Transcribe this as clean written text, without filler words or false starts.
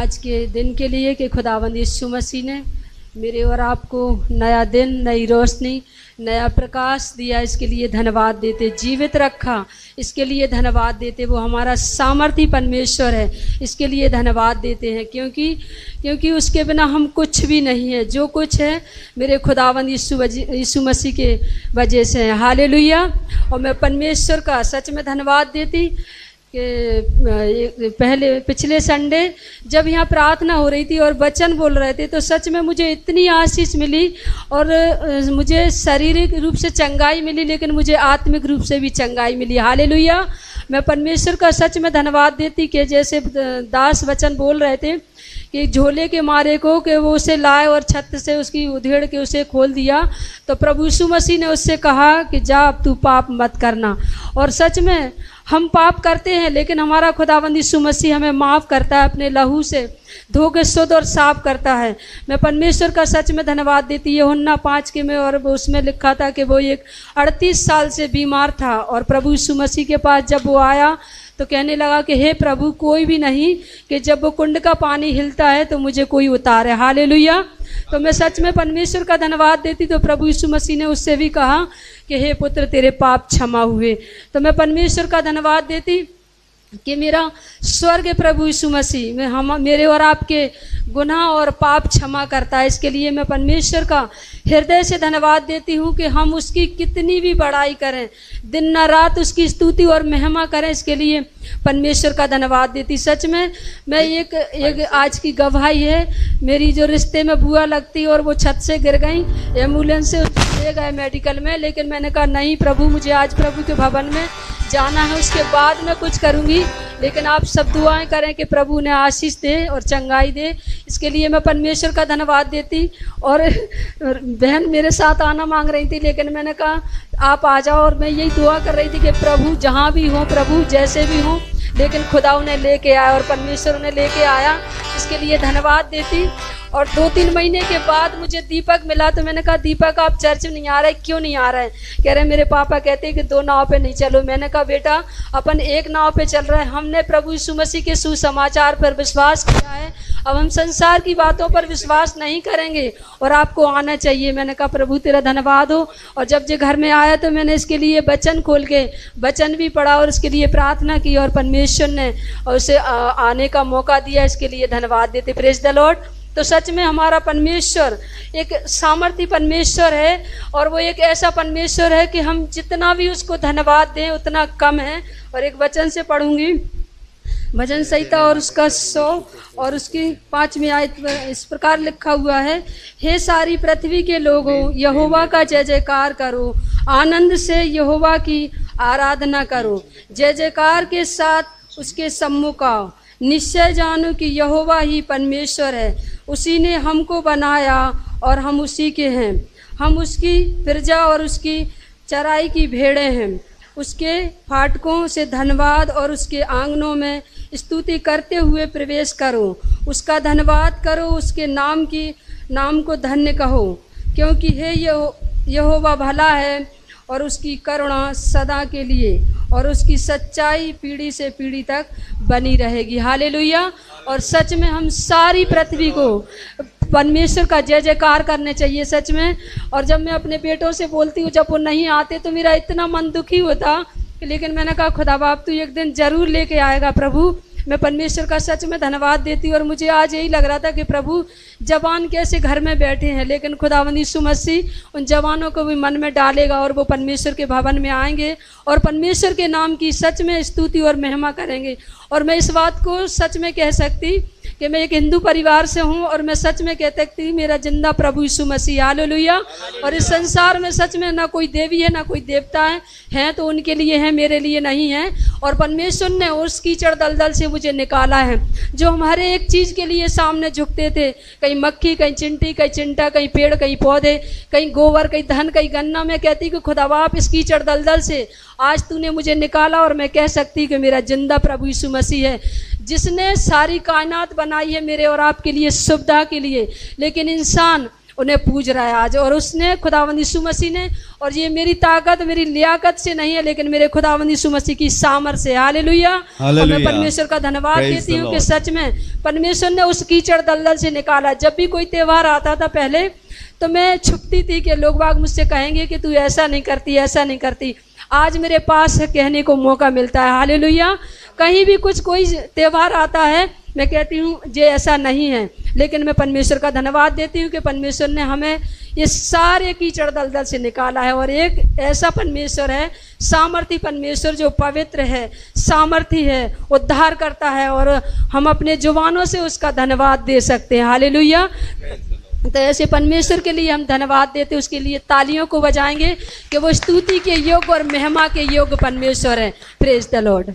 आज के दिन के लिए कि खुदावंद यीशु मसीह ने मेरे और आपको नया दिन, नई रोशनी, नया प्रकाश दिया। इसके लिए धन्यवाद देते, जीवित रखा, इसके लिए धन्यवाद देते। वो हमारा सामर्थी परमेश्वर है, इसके लिए धन्यवाद देते हैं, क्योंकि उसके बिना हम कुछ भी नहीं है। जो कुछ है मेरे खुदावंद यीशु मसीह के वजह से है। हालेलुया। और मैं परमेश्वर का सच में धन्यवाद देती कि पिछले संडे जब यहाँ प्रार्थना हो रही थी और वचन बोल रहे थे तो सच में मुझे इतनी आशीष मिली और मुझे शारीरिक रूप से चंगाई मिली, लेकिन मुझे आत्मिक रूप से भी चंगाई मिली। हालेलुया। मैं परमेश्वर का सच में धन्यवाद देती कि जैसे दास वचन बोल रहे थे कि झोले के मारे को कि वो उसे लाए और छत से उसकी उधेड़ के उसे खोल दिया, तो प्रभु यीशु मसीह ने उससे कहा कि जा अब तू पाप मत करना। और सच में हम पाप करते हैं, लेकिन हमारा खुदावंद यीशु मसीह हमें माफ़ करता है, अपने लहू से धो के शुद्ध और साफ करता है। मैं परमेश्वर का सच में धन्यवाद देती। यूहन्ना 5 के में और उसमें लिखा था कि वो एक 38 साल से बीमार था और प्रभु यीशु मसीह के पास जब वो आया तो कहने लगा कि हे प्रभु, कोई भी नहीं कि जब वो कुंड का पानी हिलता है तो मुझे कोई उतारे। हालेलुया। तो मैं सच में परमेश्वर का धन्यवाद देती। तो प्रभु यीशु मसीह ने उससे भी कहा कि हे पुत्र, तेरे पाप क्षमा हुए। तो मैं परमेश्वर का धन्यवाद देती कि मेरा स्वर्ग प्रभु यीशु मसीह में मेरे और आपके गुनाह और पाप क्षमा करता है। इसके लिए मैं परमेश्वर का हृदय से धन्यवाद देती हूँ कि हम उसकी कितनी भी बड़ाई करें, दिन न रात उसकी स्तुति और महिमा करें। इसके लिए परमेश्वर का धन्यवाद देती। सच में मैं एक आज की गवाही है। मेरी जो रिश्ते में बुआ लगती और वो छत से गिर गई, एम्बुलेंस से ले गए मेडिकल में, लेकिन मैंने कहा नहीं प्रभु, मुझे आज प्रभु के भवन में जाना है, उसके बाद मैं कुछ करूँगी। लेकिन आप सब दुआएं करें कि प्रभु ने आशीष दे और चंगाई दे। इसके लिए मैं परमेश्वर का धन्यवाद देती। और बहन मेरे साथ आना मांग रही थी, लेकिन मैंने कहा आप आ जाओ। और मैं यही दुआ कर रही थी कि प्रभु जहाँ भी हो, प्रभु जैसे भी हो, लेकिन खुदा उन्हें लेके आया और परमेश्वर उन्हें लेके आया। इसके लिए धन्यवाद देती। और 2-3 महीने के बाद मुझे दीपक मिला, तो मैंने कहा दीपक आप चर्च नहीं आ रहे, क्यों नहीं आ रहे? कह रहे मेरे पापा कहते हैं कि 2 नाव पे नहीं चलो। मैंने कहा बेटा अपन एक नाव पे चल रहे हैं। हमने प्रभु यीशु मसीह के सुसमाचार पर विश्वास किया है, अब हम संसार की बातों पर विश्वास नहीं करेंगे और आपको आना चाहिए। मैंने कहा प्रभु तेरा धन्यवाद हो। और जब जो घर में आया तो मैंने इसके लिए वचन खोल के वचन भी पढ़ा और इसके लिए प्रार्थना की और परमेश्वर ने उसे आने का मौका दिया। इसके लिए धन्यवाद देते। Praise the Lord. तो सच में हमारा परमेश्वर एक सामर्थी परमेश्वर है और वो एक ऐसा परमेश्वर है कि हम जितना भी उसको धन्यवाद दें उतना कम है। और एक वचन से पढ़ूंगी, भजन संहिता और उसका 100 और उसकी 5वीं आयत में इस प्रकार लिखा हुआ है, हे सारी पृथ्वी के लोगों, यहोवा का जय जयकार करो, आनंद से यहोवा की आराधना करो, जय जयकार के साथ उसके सम्मुख आओ। निश्चय जानो कि यहोवा ही परमेश्वर है, उसी ने हमको बनाया और हम उसी के हैं। हम उसकी प्रजा और उसकी चराई की भेड़ें हैं। उसके फाटकों से धन्यवाद और उसके आंगनों में स्तुति करते हुए प्रवेश करो। उसका धन्यवाद करो, उसके नाम को धन्य कहो, क्योंकि हे यहोवा भला है और उसकी करुणा सदा के लिए और उसकी सच्चाई पीढ़ी से पीढ़ी तक बनी रहेगी। हालेलुया। और सच में हम सारी पृथ्वी को परमेश्वर का जय जयकार करने चाहिए सच में। और जब मैं अपने बेटों से बोलती हूँ, जब वो नहीं आते तो मेरा इतना मन दुखी होता, लेकिन मैंने कहा खुदा बाप तू एक दिन जरूर लेके आएगा प्रभु। मैं परमेश्वर का सच में धन्यवाद देती हूँ। और मुझे आज यही लग रहा था कि प्रभु जवान कैसे घर में बैठे हैं, लेकिन खुदावंद यीशु मसीह उन जवानों को भी मन में डालेगा और वो परमेश्वर के भवन में आएंगे और परमेश्वर के नाम की सच में स्तुति और महिमा करेंगे। और मैं इस बात को सच में कह सकती कि मैं एक हिंदू परिवार से हूँ और मैं सच में कह सकती मेरा जिंदा प्रभु यीशु मसीह। हालेलुया। और इस संसार में सच में ना कोई देवी है ना कोई देवता है तो उनके लिए है, मेरे लिए नहीं है। और परमेश्वर ने उस कीचड़ दलदल से मुझे निकाला है, जो हम हर एक चीज़ के लिए सामने झुकते थे, कहीं मक्खी, कहीं चिंटी, कहीं चिंटा, कहीं पेड़, कहीं पौधे, कहीं गोबर, कहीं धन, कहीं गन्ना। मैं कहती कि खुदा बाप इस कीचड़ दलदल से आज तूने मुझे निकाला और मैं कह सकती कि मेरा जिंदा प्रभु यीशु मसीह है, जिसने सारी कायनात बनाई है मेरे और आपके लिए, सुविधा के लिए। लेकिन इंसान उन्हें पूज रहा है आज। और उसने खुदावंद यीशु मसीह ने, और ये मेरी ताकत मेरी लियाकत से नहीं है, लेकिन मेरे खुदावंद यीशु मसीह की सामर्थ से। हालेलुया। और मैं परमेश्वर का धन्यवाद देती हूँ कि सच में परमेश्वर ने उस कीचड़ दलदल से निकाला। जब भी कोई त्यौहार आता था पहले, तो मैं छुपती थी कि लोग बाग मुझसे कहेंगे कि तू ऐसा नहीं करती, ऐसा नहीं करती। आज मेरे पास कहने को मौका मिलता है। हालेलुया। कहीं भी कुछ कोई त्यौहार आता है, मैं कहती हूँ ये ऐसा नहीं है, लेकिन मैं परमेश्वर का धन्यवाद देती हूँ कि परमेश्वर ने हमें ये सारे कीचड़ दलदल से निकाला है। और एक ऐसा परमेश्वर है, सामर्थी परमेश्वर, जो पवित्र है, सामर्थी है, उद्धार करता है, और हम अपने जुबानों से उसका धन्यवाद दे सकते हैं। हालेलुया। तो ऐसे परमेश्वर के लिए हम धन्यवाद देते, उसके लिए तालियों को बजाएंगे कि वो स्तुति के योग्य और महिमा के योग्य परमेश्वर है। Praise the Lord.